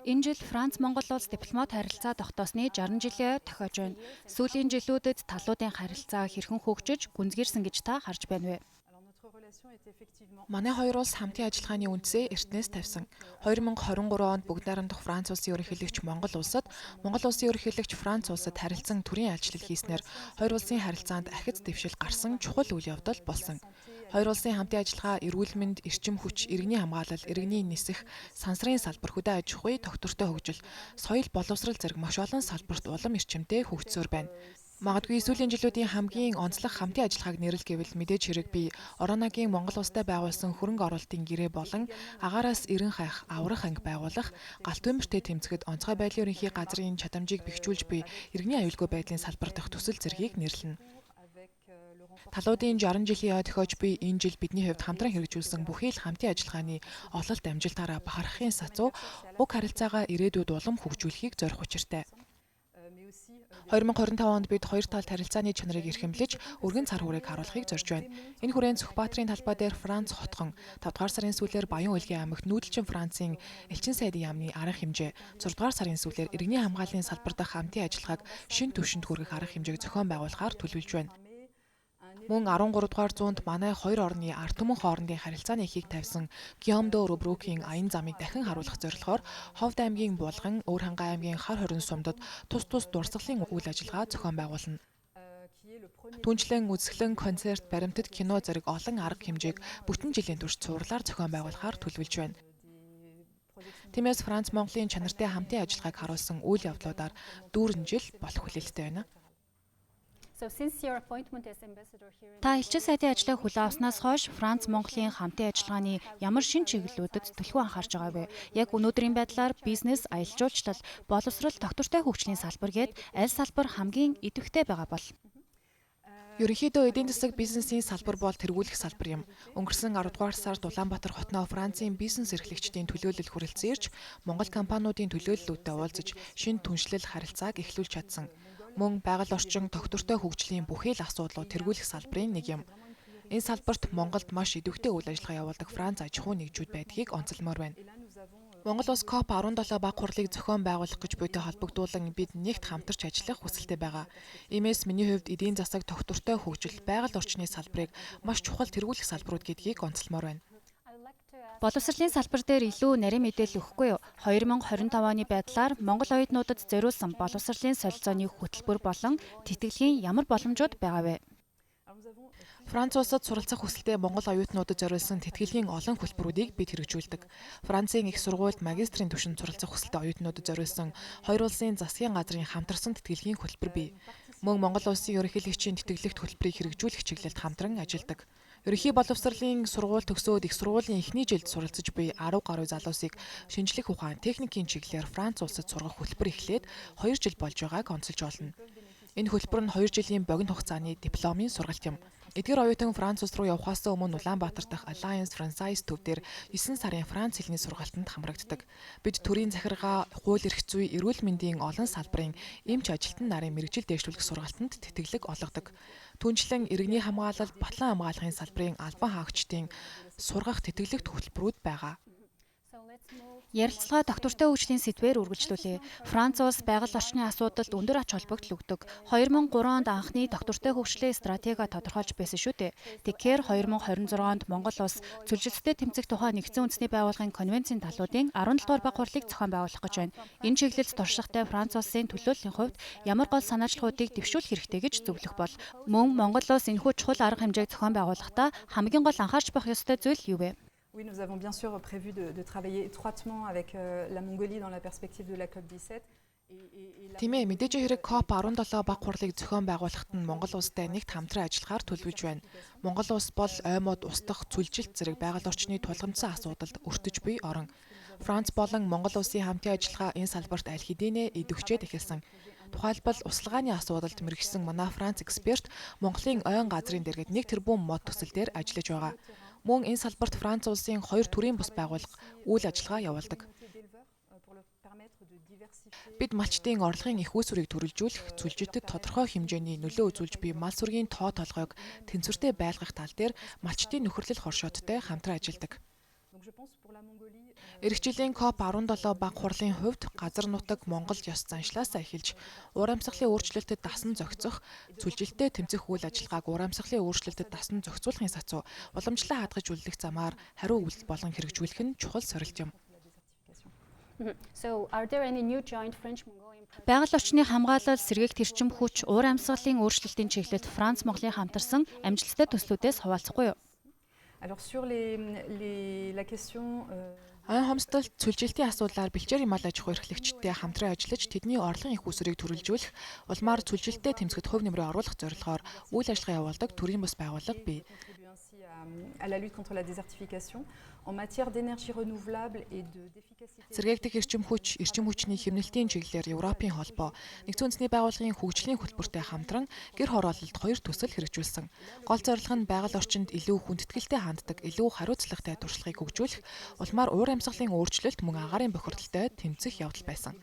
Энэ жил Франц-Монгол улс дипломат харилцаа тогтоосны 60 жилийн ой тохиож байна. Сүүлийн жилүүдэд талуудын харилцаа хэрхэн хөгжиж, гүнзгийрсэн гэж та харж байна вэ? Манай хоёр улс хамтын ажиллагааны үндсээ эртнээс тавьсан. 2023 онд бүгд найрамдах Франц улсын ерөнхийлөгч Монгол улсад, Монгол улсын ерөнхийлөгч Франц улсад харилцан төрийн айлчлал хийснээр хоёр улсын харилцаанд ахиц дэвшил гарсан чухал үйл явдал болсон. Хоёр улсын хамтын ажиллагаа эрүүл мэнд, эрчим хүч, иргэний хамгаалал, иргэний нисэх, сансрын салбар, хөдөө аж ахуй, тогтвортой хөгжил, соёл боловсрал зэрэг маш олон салбарт улам эрчимтэй хөгжсөөр байна. Магадгүй сүүлийн жилүүдийн хамгийн онцлог хамтын ажиллагааг нэрэл гэвэл мэдээж хэрэг би Ороногийн Монгол улстай байгуулсан хөрөнгө оруулалтын гэрээ болон агаараас эрен хайх, аврах анги байгуулах, галт өмөртэй тэмцэхэд онцгой байдлын ерөнхий газрын чадамжийг бэхжүүлж буй иргэний аюулгүй байдлын салбар дахь төсөл зэргийг нэрлэнэ. Талуудын 60 жилийн ой тохиож буй энэ жил бидний хувьд хамтран хэрэгжүүлсэн бүхий л хамтын ажиллагааны ололт амжилтаараа бахархахын сацуу уг харилцаагаа ирээдүйд улам хөгжүүлэхийг зорих учиртай. 2025 онд бид хоёр талд харилцааны чанарыг эрхэмлэж, өргөн цар хүрээг харуулахыг зорж байна. Энэ хүрээнд Сүхбаатарын талбай дээр Франц хотхон 5 дугаар сарын сүүлээр Баян-Улгийн аймагт нүүдэлчин Францын элчин сайдын яамны арга хэмжээ, 6 дугаар сарын сүүлээр иргэний хамгааллын салбар дахь хамтын ажиллагааг шинэ түвшинд хүргэх арга хэмжээг зохион байгуулахаар төлөвлөж байна. Мөн 13 дугаар зуунд манай хоёр орны ард түмэн хоорондын харилцааны эхийг тавьсан Гийом де Рубрукийн аян замыг дахин харуулах зорилгоор Ховд аймгийн Булган, Өвөрхангай аймгийн Хар хорин сумдад тус дурсгалын үйл ажиллагаа зохион байгуулна. Түүнчлэн үзэсгэлэн, концерт, баримтат, кино зэрэг олон арга хэмжээг бүтэн жилийн турш цувралаар зохион байгуулахаар төлөвлөж байна. Тиймээс Франц-Монголын чанартай хамтын ажиллагааг харуулсан үйл явдлуудаар дүүрэн жил болох хүлээлттэй байна. Та элчин сайдын ажлыг хүлээн авснаас хойш Франц-Монголын хамтын ажиллагааны ямар шинэ чиглэлүүдэд төлхөө анхаарч байгаа вэ? Яг өнөөдрийн байдлаар бизнес, аялал жуулчлал, боловсрол, тогтвортой хөгжлийн салбар гээд аль салбар хамгийн идэвхтэй байгаа бол? Ерөнхийдөө эдийн засаг бизнесийн салбар бол тэргүүлэх салбар юм. Өнгөрсөн 10 дугаар сард Улаанбаатар хотноо Францын бизнес эрхлэгчдийн төлөөлөл хүрэлцэн ирж, Монгол компаниудын төлөөллүүдтэй уулзаж, шинэ түншлэл харилцааг эхлүүлж чадсан. Мөн байгаль орчин, тогтвортой хөгжлийн бүхий л асуудлууд тэргүүлэх салбарын нэг юм. Энэ салбарт Монголд маш идэвхтэй үйл ажиллагаа явуулдаг Франц аж ахуй нэгжүүд байдгийг онцолмоор байна. Монгол улс COP17 баг хурлыг зохион байгуулах гэж буйтай холбогдуулан бид нэгт хамтарч ажиллах хүсэлтэй байгаа. Иймээс миний хувьд эдийн засаг, тогтвортой хөгжил, байгаль орчны салбарыг маш чухал тэргүүлэх салбарууд гэдгийг онцолмоор байна. Боловсролын салбар дээр илүү нарийн мэдээлэл өгөхгүй юу? 2025 оны байдлаар Монгол оюутнуудад зориулсан боловсролын солилцооны хөтөлбөр болон тэтгэлгийн ямар боломжууд байгаа вэ? Франц улсад суралцах хүсэлтэй Монгол оюутнуудад зориулсан тэтгэлгийн олон хөтөлбөрүүдийг бид хэрэгжүүлдэг. Францын их сургуульд магистрийн түвшинд суралцах хүсэлтэй оюутнуудад зориулсан хоёр улсын засгийн газрын хамтарсан тэтгэлгийн хөтөлбөр бий. Мөн Монгол улсын ерөнхийлөгчийн тэтгэлэгт хөтөлбөрийг хэрэгжүүлэх чиглэлд хамтран ажилладаг. Ерөнхий боловсролын сургууль төгсөөд их сургуулийн эхний жилд суралцж буй 10 гаруй залуусыг шинжлэх ухаан, техникийн чиглэлээр Франц улсад сургах хөтөлбөр эхлээд 2 жил болж байгааг онцолж олно. Энэ хөтөлбөр нь 2 жилийн богино хугацааны дипломын сургалт юм. Эдгээр оюутан Франц улс руу явхаас өмнө Улаанбаатар дахь Alliance Française төв дээр 9 сарын Франц хэлний сургалтанд хамрагддаг. Бид төрийн захиргаа, хууль эрх зүй, эрүүл мэндийн олон салбарын эмч ажилтан нарын мэргэжил дэвшүүлэх сургалтанд тэтгэлэг олгодог. Түүнчлэн иргэний хамгаалал, батлан хамгаалахын салбарын албан хаагчдын сургах тэтгэлэгт хөтөлбөрүүд байгаа. Ярилцлага тогтвортой хөгжлийн сэдвээр үргэлжлүүлээ. Франц улс байгаль орчны асуудалд өндөр ач холбогдол өгдөг. 2003 онд анхны тогтвортой хөгжлийн стратеги тодорхойлж байсан шүү дээ. Тэгэхээр 2026 онд Монгол улс цөлжилттэй тэмцэх тухай нэгдсэн үндэсний байгууллагын конвенцийн талуудын 17 дугаар баг хурлыг зохион байгуулах гэж байна. Энэ чиглэлд туршлагатай Франц улсын төлөөллийн хувьд ямар гол санаачлалуудыг дэвшүүлэх хэрэгтэй гэж зөвлөх бол мөн Монгол улс энэхүү чухал арга хэмжээг зохион байгуулахдаа хамгийн гол анхаарч байх ёстой зүйл юу вэ? Oui, nous avons bien sûr prévu de travailler étroitement avec la Mongolie dans la perspective de la COP17. Тиймээ мэдээж хэрэг COP17 баг хурлыг зохион байгуулахад нь Монгол улстай нэгт хамтран ажиллахаар төлөвлөж байна. Монгол улс бол оймод устдах, цүлжилт зэрэг байгаль орчны тулгамдсан асуудалд өртөж буй орон. Франц болон Монгол улсын хамтын ажиллагаа энэ салбарт аль хэдийнэ идэвхжээд эхэлсэн. Тухайлбал усалгааны асуудалд мэргэжсэн манай Франц эксперт Монголын ойн газрын дэргэд 1 тэрбум мод төсөл дээр ажиллаж байгаа. Мөн энэ салбарт Франц улсын 2 төрлийн бус байгууллага үйл ажиллагаа явуулдаг. Бид малчдын орлогын их үүсвэрийг төрөлжүүлэх, цүлжитэд тодорхой хэмжээний нөлөө үзүүлж буй мал сүргийн толгойг тэнцвэртэй байлгах тал дээр малчдын нөхөрлөл хоршоодтой хамтран ажилладаг. Эх жилийн COP17 баг хурлын хувьд газар нутаг Монгол ёс заншлаасаа эхэлж уур амьсгалын өөрчлөлтөд дасан зохицох, сүлжилттэй тэмцэх үйл ажиллагааг уур амьсгалын өөрчлөлтөд дасан зохицуулахын сацуу уламжлан хадгаж үлдэх замаар хариу үйлдэл болон хэрэгжүүлэх нь чухал сорилт юм. So, are there any new joint French-Mongolian Байгаль орчны хамгаалал, сэргээгт эрчим хүч, уур амьсгалын өөрчлөлтийн чиглэлд Франц Монголын хамтарсан амжилттай төслүүдээс хуваалцахгүй юу? Alors sur la question Айн хомсдолд сүлжилтийн асуудлаар бэлчээр хямаал аж ахуй эрхлэгчдтэй хамтран ажиллаж тэдний орлогын их усрыг төрөлжүүлэх, улмаар сүлжилттэй тэмцэхэд хувь нэмрээ оруулах зорилгоор үйл ажиллагаа явуулдаг төрийн бас байгууллага бий. à la lutte contre la désertification en matière d'énergie renouvelable et d'efficacité. Сэргээгдэх эрчим хүчний хэмнэлтийн чиглэлээр Европын холбоо, Нэгдсэн үндэсний байгууллагын хөгжлийн хөтөлбөртэй хамтран гэр хороололд 2 төсөл хэрэгжүүлсэн. Гол зорилго нь байгаль орчинд илүү хүндэтгэлтэй ханддаг, илүү хариуцлагатай туршлагыг хөгжүүлэх, улмаар уур амьсгалын өөрчлөлт мөн агаарын бохирдолтой тэмцэх явдал байсан.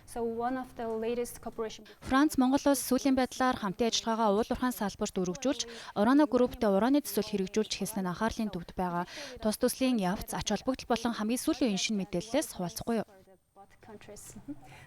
So one of the latest cooperation Франц Монгол улс сүүлийн байдлаар хамтын ажиллагаагаа уулуурхайн салбарт өргөжүүлж, Орано групптэй ураны төсөл хэрэгжүүлж хэлсэн нь анхаарлын төвд байгаа. Тус төслийн явц, ач холбогдол болон хамгийн сүүлийн шинэ мэдээллээс хуваалцахгүй юу? both countries.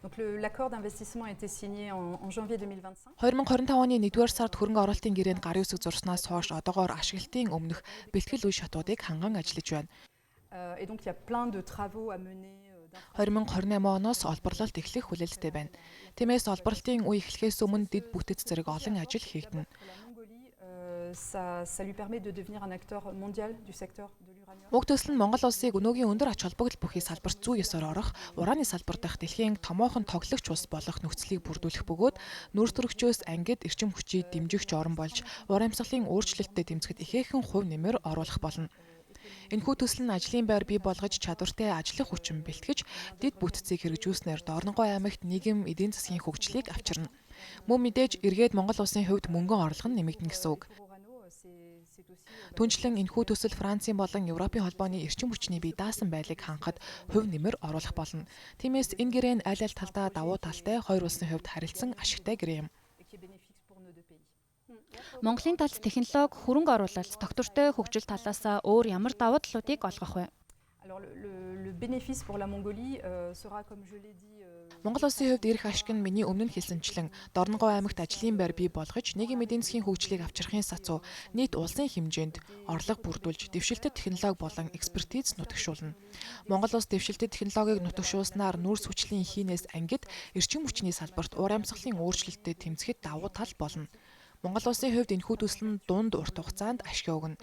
Donc l'accord d'investissement a été signé en janvier 2025. 2025 оны 1-р сард хөрөнгө оруулалтын гэрээнд гарын үсэг зурснаас хойш одоогоор ашиглалтын өмнөх бэлтгэл үе шатуудыг ханган ажиллаж байна. Et donc il y a plein de travaux à mener. 2028 оноос олборлолт эхлэх хүлээлттэй байна. Тиймээс олборлолтын үе эхлэхээс өмнө дэд бүтэц зэрэг олон ажил хийгдэнэ. Ça lui permet de devenir un acteur mondial du secteur de l'uranium. Уг төсөл нь Монгол улсыг өнөөгийн өндөр ач холбогдол бүхий салбарт зүй ёсоор орох, ураны салбар дахь дэлхийн томоохон тоглогч улс болох нөхцөлийг бүрдүүлэх бөгөөд нүүрс төрөгчөөс ангид эрчим хүчийг дэмжигч орн болж, ур амьсгалын өөрчлөлтөд тэмцэхэд ихээхэн хувь нэмэр оруулах болно. Энэхүү төсөл нь ажлын байр бий болгож чадвартай ажлах хүчин бэлтгэж, дэд бүтцийг хэрэгжүүлснээр Дорногой аймагт нийгэм эдийн засгийн хөгжлийг авчирна. Мөн мэдээж эргээд Монгол улсын хувьд мөнгөн орлого нь нэмэгдэнэ гэсэн үг. Түүнчлэн энэхүү төсөл Францын болон Европын холбооны эрчим хүчний бие даасан байдлыг хангахад хувь нэмэр оруулах болно. Тиймээс энэ гэрээ нь аль аль талдаа давуу талтай хоёр улсын хувьд харилцан ашигтай гэрээ юм. Монголын талд технологи, хөрөнгө оруулалт, доктортой хөгжил талаас өөр ямар давуу талуудыг олгох вэ? Alors le bénéfice pour la Mongolie sera comme je l'ai dit Монгол улсын хувьд эрх ашиг нь миний өмнө нь хэлсэнчлэн Дорногой аймагт ажлын байр бий болгож нийгмийн эдийн засгийн хөгжлийг авчрахын сацуу нийт улсын хэмжээнд орлого бүрдүүлж дэвшилтэт технологи болон экспертиз нутагшуулна. Монгол улс дэвшилтэт технологиг нутагшуулснаар нүүрс хүчлийн хийнээс ангид эрчим хүчний салбарт уур амьсгалын өөрчлөлтөд тэмцэхэд давуу тал болно. Монгол улсын хувьд энэхүү төсөл нь дунд урт хугацаанд ашиг өгнө.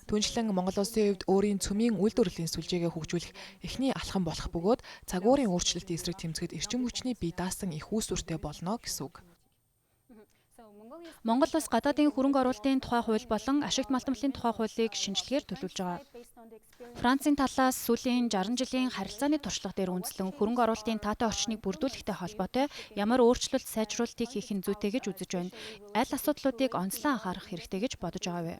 Түүнчлэн Монгол улсын хувьд өөрийн цөмийн үйлдвэрлэлийн сүлжээгээ хөгжүүлэх эхний алхам болох бөгөөд цагуурын өөрчлөлтийн эсрэг тэмцэхэд эрчим хүчний бие даасан их үүсвэртэй болно гэсэн үг. Монгол улс гадаадын хөрөнгө оруулалтын тухай хууль болон ашигт малтамлын тухай хуулийг шинжилгээр төлөвлөж байгаа. Францын талаас сүүлийн 60 жилийн харилцааны туршлага дээр үндэслэн хөрөнгө оруулалтын таатай орчныг бүрдүүлэхтэй холбоотой ямар өөрчлөлт сайжруулалтыг хийх нь зүйтэй гэж үзэж байна. Аль асуудлуудыг онцлон анхаарах хэрэгтэй гэж бодож байгаа вэ?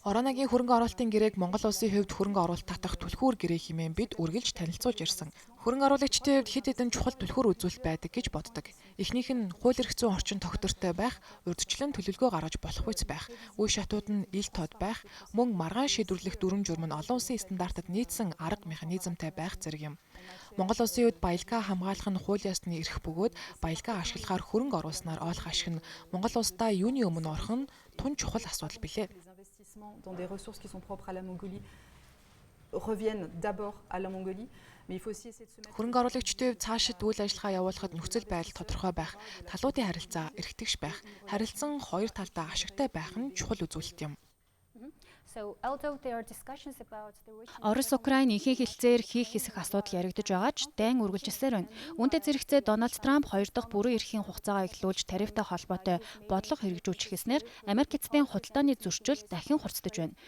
Ороногийн хөрөнгө оруулалтын гэрээг Монгол улсын хувьд хөрөнгө оруулалт татах түлхүүр гэрээ хэмээн бид үргэлж танилцуулж ирсэн. Хөрөнгө оруулагчдын хувьд хэд хэдэн чухал түлхүүр үзүүлэлт байдаг гэж боддог. Эхнийх нь хууль эрх зүйн орчин тогтвортой байх, урьдчилан төлөвлөгөө гаргаж болох үс байх, үе шатууд нь ил тод байх, мөн маргаан шийдвэрлэх дүрм журам нь олон улсын стандартад нийцсэн арга механизмтай байх зэрэг юм. Монгол улсын хувьд баялгаа хамгаалах нь хууль ёсны эрх бөгөөд баялгаа ашиглахаар хөрөнгө оруулснаар олох ашиг нь Монгол улсдаа юуны өмнө орох нь тун чухал асуудал билээ. Dans des ressources qui sont propres à la Mongolie reviennent d'abord à la Mongolie, mais il faut aussi essayer de se mettre. Хөрөнгө оруулагчдын цаашид үйл ажиллагаа явуулахад нөхцөл байдал тодорхой байх, талуудын харилцаа эрхтгш байх, харилцан хоёр талдаа ашигтай байх нь чухал үзүүлэлт юм. So although there are discussions about the Орос, Украин ихэнх хэлцээр хийх хэсэх асуудал яригдж байгаа ч дайн үргэлжилсээр байна. Үүнтэй зэрэгцээ Дональд Трамп 2 дахь бүрэн эрхийн хугацаагаа эхлүүлж тарифтай холбоотой бодлого хэрэгжүүлж эхэлснээр Америк эцсийн худалдааны зөрчил дахин хурцдаж байна.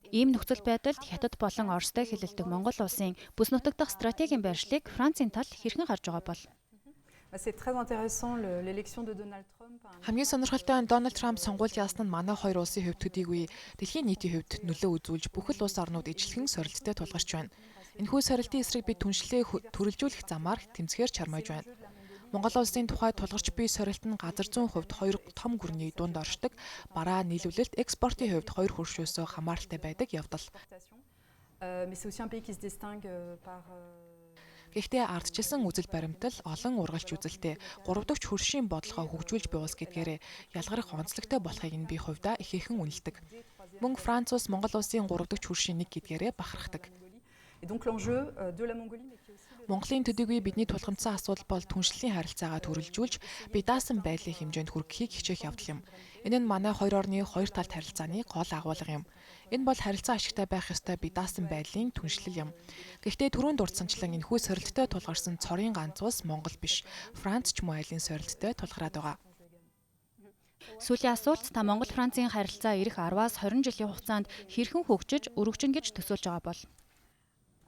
Ийм нөхцөл байдалд Хятад болон Оростой хэлэлдэг Монгол улсын бүс нутаг дахь стратегийн байршлыг Францын тал хэрхэн харж байгаа бол? C'est très intéressant l'élection de Donald Trump. Хамгийн сонирхолтой нь Дональд Трамп сонгуульд яасан нь манай хоёр улсын хувьд төдийгүй дэлхийн нийтийн хувьд нөлөө үзүүлж бүхэл улс орнууд ижилхэн сорилттой тулгарч байна. Энэхүү сорилтын эсрэг бид түншлээ төрөлжүүлэх замаар тэмцэхээр чармааж байна. Монгол улсын тухайд тулгарч буй сорилт нь газар зүйн хувьд 2 том гүрний дунд оршдог. Бараа нийлүүлэлт экспортын хувьд 2 хөршөөсөө хамааралтай байдаг явдал. Mais c'est aussi un pays qui se distingue par Гэхдээ ардчилсан үзэл баримтал олон ургалч үзэлтэй 3 дахь хөршийн бодлогоо хөгжүүлж буй улс гэдгээрээ ялгарх онцлогтой болохыг нь би хувьдаа ихээхэн үнэлдэг. Мөн Франц улс Монгол улсын 3 дахь хөршийн нэг гэдгээрээ бахархдаг. Et donc l'enjeu de la Mongolie, mais qui est aussi Монголын төдийгүй бидний тулгамдсан асуудал бол түншлэлийн харилцаагаа төрөлжүүлж бие даасан байдлын хэмжээнд хүрэхийг хичээх явдал юм. Энэ нь манай хоёр орны хоёр талт харилцааны гол агуулга юм. Энэ бол харилцаа ашигтай байх ёстой бие даасан байдлын түншлэл юм. Гэхдээ түрүүнд дурдсанчлан энэхүү сорилттой тулгарсан цорын ганц улс Монгол биш, Франц ч мөн айлын сорилттой тулгараад байгаа. Сүүлийн асуулт та Монгол Францын харилцаа ирэх 10-аас 20 жилийн хугацаанд хэрхэн хөгжиж, өргөжнө гэж төсөөлж байгаа бол?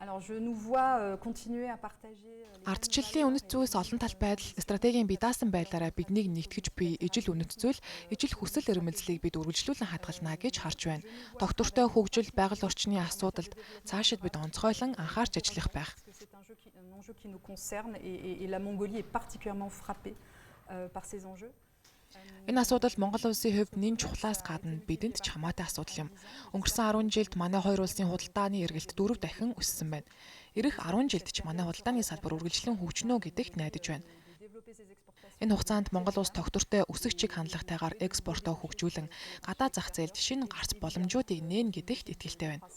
Alors je nous vois continuer à partager Ардчлалын үнэт зүйлс олон талт байдал, стратегийн бие даасан байдлаараа биднийг нэгтгэж буй ижил үнэт зүйл, ижил хүсэл эрмэлзлийг бид үргэлжлүүлэн хадгална гэж харж байна. Доктортой хөгжил, байгаль орчны асуудалд цаашид бид онцгойлон анхаарч ажиллах байх. c'est un enjeu qui nous concerne et la Mongolie est particulièrement frappée par ces enjeux. Энэ асуудал Монгол улсын хувьд нэн чухлаас гадна бидэнд ч хамаатай асуудал юм. Өнгөрсөн 10 жилд манай хоёр улсын худалдааны эргэлт 4 дахин өссөн байна. Ирэх 10 жилд ч манай худалдааны салбар үргэлжлэн хөгжинө гэдэгт найдаж байна. Энэ хугацаанд Монгол улс тогтвортой өсөх чиг хандлагатайгаар экспортоо хөгжүүлэн гадаа зах зээлд шинэ гарц боломжуудыг нээн гэдэгт итгэлтэй байна.